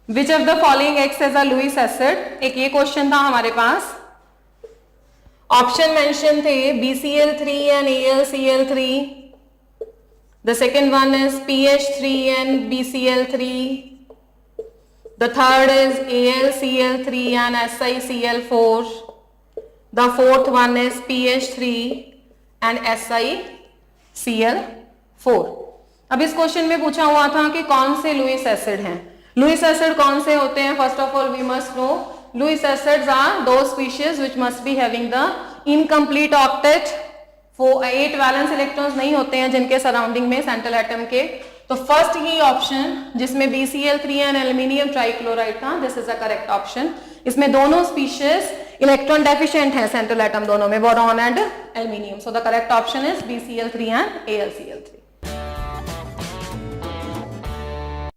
Which of the following acts as a Lewis acid, एक ये question था हमारे पास। ऑप्शन मेंशन थे BCl3 and AlCl3, the second one is PH3 and BCl3, the third is AlCl3 and SiCl4, the fourth one is PH3 and SiCl4। अब इस question में पूछा हुआ था कि कौन से लुईस एसिड हैं। लुईस एसिड कौन से होते हैं? First of all we must know Lewis acids are दो species which must be having the incomplete octet, 8 valence electrons नहीं होते हैं जिनके सराउंडिंग में सेंट्रल एटम के। तो फर्स्ट ही ऑप्शन जिसमें BCl3 एंड एल्यूमिनियम ट्राइक्लोराइड था, this is a correct option. इसमें दोनों स्पीशीज इलेक्ट्रॉन डेफिशिएंट है सेंट्रल एटम दोनों में, boron and aluminium. So the correct option is BCl3 and AlCl3।